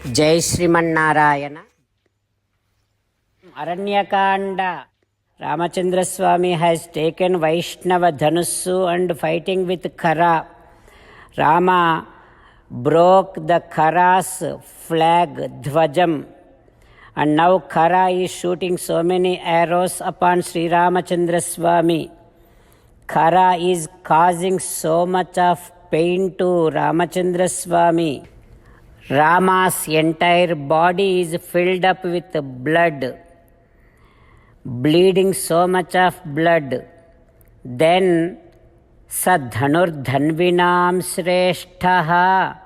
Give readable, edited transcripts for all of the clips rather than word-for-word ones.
Jai Sriman Narayana. Aranyakanda. Ramachandra Swami has taken Vaishnava Dhanusu and fighting with Khara. Rama broke the Khara's flag, Dhvajam. And now Khara is shooting so many arrows upon Sri Ramachandra Swami. Khara is causing so much of pain to Ramachandra Swami. Rama's entire body is filled up with blood, bleeding so much of blood. Then Sadhanur Dhanvinam Sreshtaha,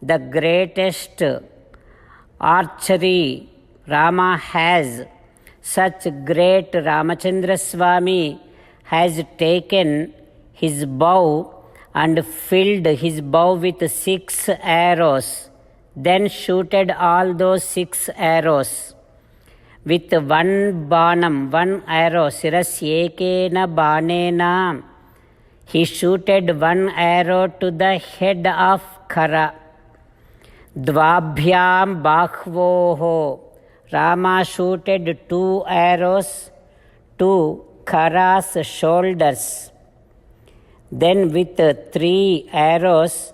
the greatest archery Rama has, such great Ramachandra Swami has taken his bow and filled his bow with 6 arrows. Then shooted all those 6 arrows. With one banam, one arrow, siras ekena banena, he shooted one arrow to the head of Khara. Dvabhyam bakhvoho, Rama shooted 2 arrows to Khara's shoulders. Then with 3 arrows,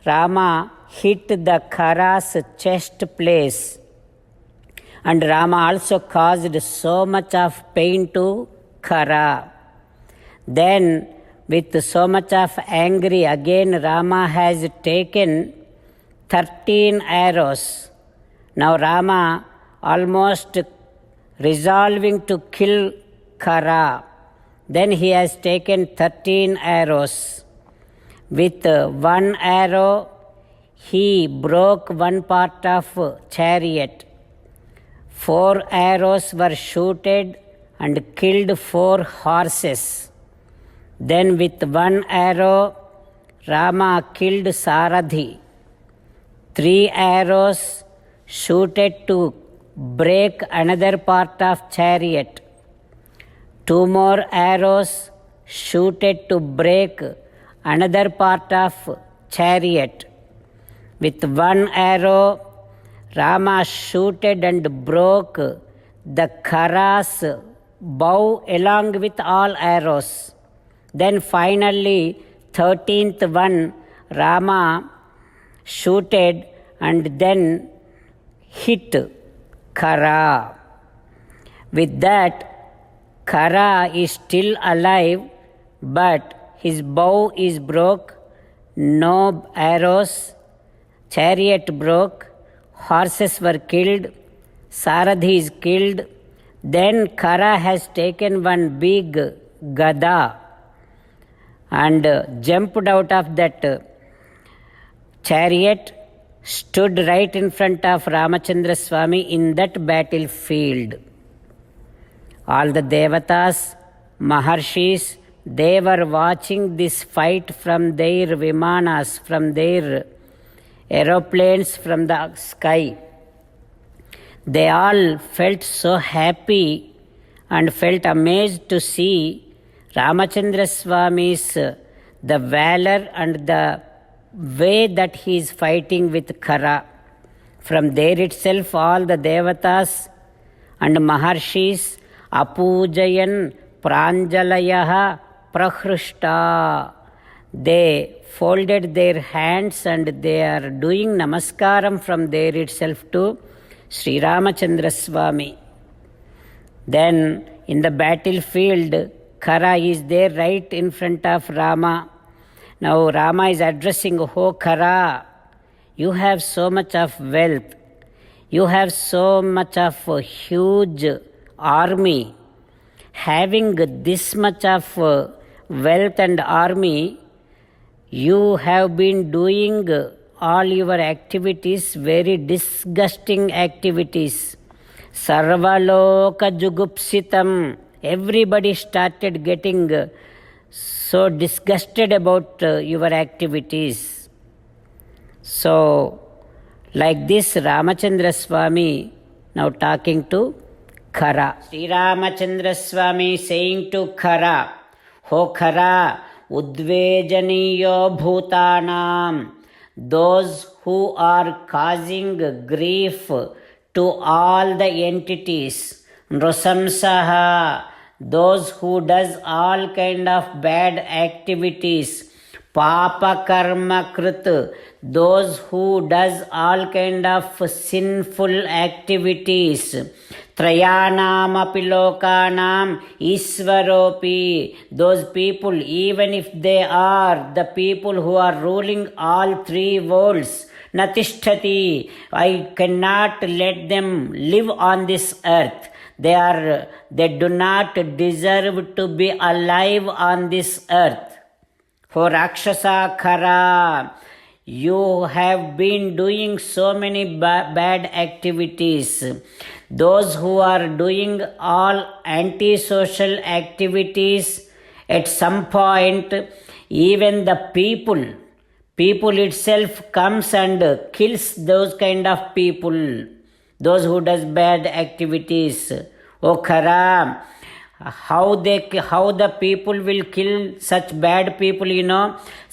Rama hit the Khara's chest place. And Rama also caused so much of pain to Khara. Then with so much of anger, again Rama has taken 13 arrows. Now Rama almost resolving to kill Khara. Then he has taken 13 arrows. With one arrow, he broke one part of chariot. 4 arrows were shooted and killed 4 horses. Then with one arrow, Rama killed Sarathi. 3 arrows shooted to break another part of chariot. 2 more arrows shooted to break another part of chariot. With one arrow, Rama shooted and broke the Khara's bow along with all arrows. Then finally, 13th one, Rama shooted and then hit Khara. With that, Khara is still alive, but his bow is broke, no arrows, chariot broke, horses were killed, Sarathi is killed. Then Khara has taken one big gada and jumped out of that chariot, stood right in front of Ramachandra Swami in that battlefield. All the devatas, maharshis, they were watching this fight from their vimanas, from their aeroplanes from the sky. They all felt so happy and felt amazed to see Ramachandra Swami's the valor and the way that he is fighting with Khara. From there itself, all the devatas and maharshis apujayan pranjalayaha prahrushta. They folded their hands and they are doing namaskaram from there itself to Sri Ramachandra Swami. Then in the battlefield, Khara is there right in front of Rama. Now Rama is addressing, "Oh Khara, you have so much of wealth. You have so much of a huge army. Having this much of wealth and army, you have been doing all your activities, very disgusting activities. Sarvaloka jugupsitam." Everybody started getting so disgusted about your activities. So, like this, Ramachandra Swami now talking to Khara. Sri Ramachandra Swami saying to Khara, "Ho Khara, udvejaniyo bhutanam, those who are causing grief to all the entities. Nrusamsaha, those who does all kind of bad activities. Papa karma krit, those who does all kind of sinful activities. Trayanam apilokanam Iswaropi, those people, even if they are the people who are ruling all three worlds, Natishtati, I cannot let them live on this earth. They do not deserve to be alive on this earth. For Rakshasa Khara, you have been doing so many bad activities. Those who are doing all antisocial activities, at some point, even the people itself comes and kills those kind of people, those who does bad activitis. O Khara, how the people will kill such bad people,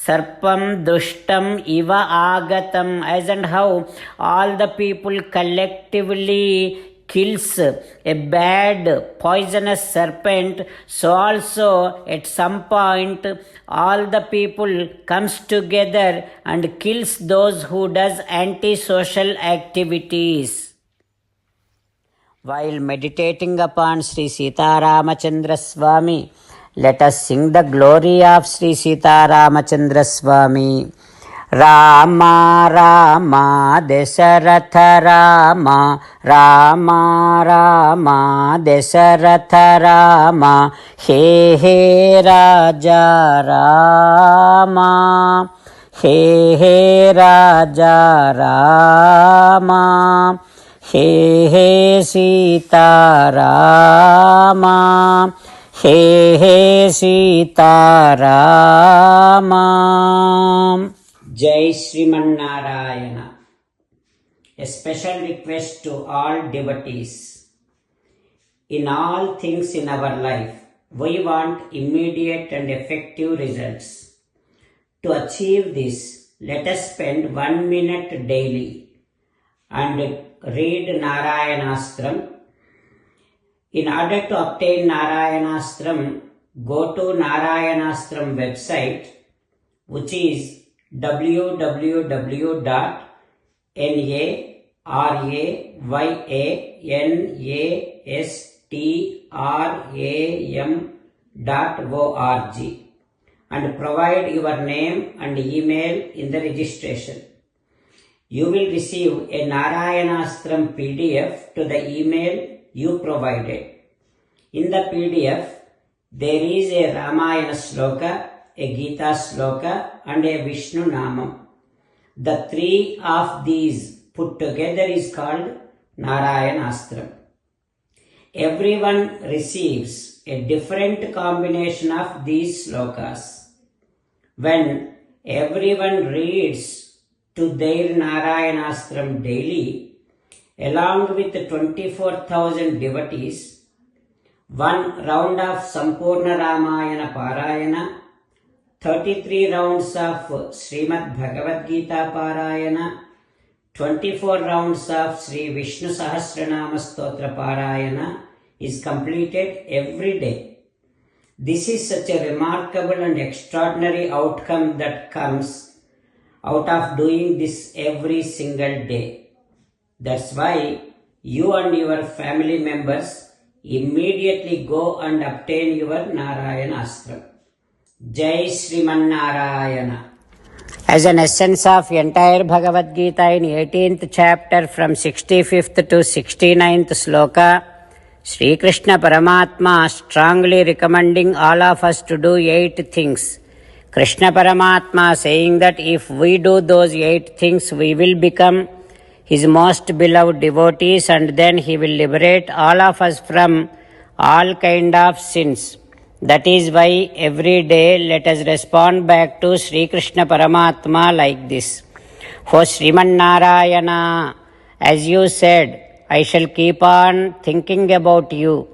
Sarpam dushtam iva agatam, as and how all the people collectively kills a bad poisonous serpent, so also at some point all the people comes together and kills those who does antisocial activities. While meditating upon Sri Sita Ramachandra Swami, let us sing the glory of Sri Sita Ramachandra Swami. Rama Rama Dasaratha Rama, Rama Rama Dasaratha Rama, He He Raja Rama, He He Raja Rama, He He Sita Rama, He He Sita Rama. Jai Sriman Narayana. A special request to all devotees. In all things in our life, we want immediate and effective results. To achieve this, let us spend 1 minute daily and read Narayanastram. In order to obtain Narayanastram, go to Narayanastram website, which is www.narayanastram.org, and provide your name and email in the registration. You will receive a Narayanastram PDF to the email you provided. In the PDF, there is a Ramayana Sloka, a Gita Sloka, and a Vishnu Namam. The three of these put together is called Narayanastram. Everyone receives a different combination of these slokas. When everyone reads to their Narayanastram daily, along with 24,000 devotees, one round of Sampurna Ramayana Parayana, 33 rounds of Srimad Bhagavad Gita Parayana, 24 rounds of Sri Vishnu Sahasranama Stotra Parayana is completed every day. This is such a remarkable and extraordinary outcome that comes out of doing this every single day. That's why you and your family members immediately go and obtain your Narayanastram. Jai Sriman Narayana. As an essence of entire Bhagavad Gita in 18th chapter from 65th to 69th sloka, Sri Krishna Paramatma strongly recommending all of us to do 8 things. Krishna Paramatma saying that if we do those 8 things, we will become His most beloved devotees, and then He will liberate all of us from all kind of sins. That is why every day let us respond back to Sri Krishna Paramatma like this. O Sriman Narayana, as you said, I shall keep on thinking about you.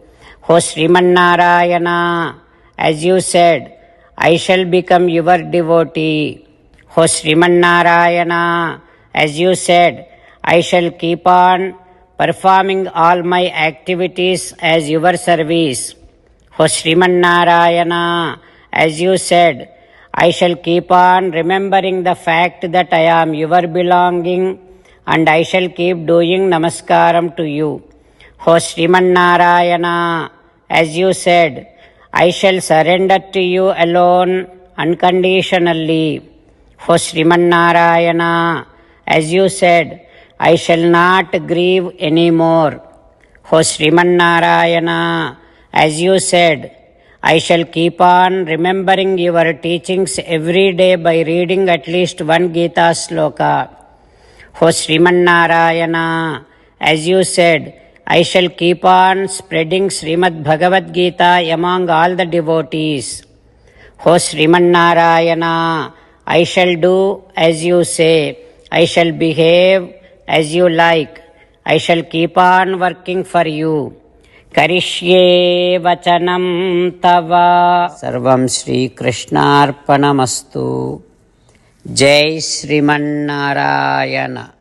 O Sriman Narayana, as you said, I shall become your devotee. O Sriman Narayana, as you said, I shall keep on performing all my activities as your service. O Sriman Narayana, as you said, I shall keep on remembering the fact that I am your belonging and I shall keep doing namaskaram to you. O Sriman Narayana, as you said, I shall surrender to you alone unconditionally. O Sriman Narayana, as you said, I shall not grieve anymore. O Sriman Narayana, as you said, I shall keep on remembering your teachings every day by reading at least one Gita sloka. O Sriman Narayana, as you said, I shall keep on spreading Srimad Bhagavad Gita among all the devotees. O Sriman Narayana, I shall do as you say. I shall behave as you like. I shall keep on working for you. Karishye vachanam tava. Sarvam Shri Krishnarpanamastu. Jai Sriman Narayana.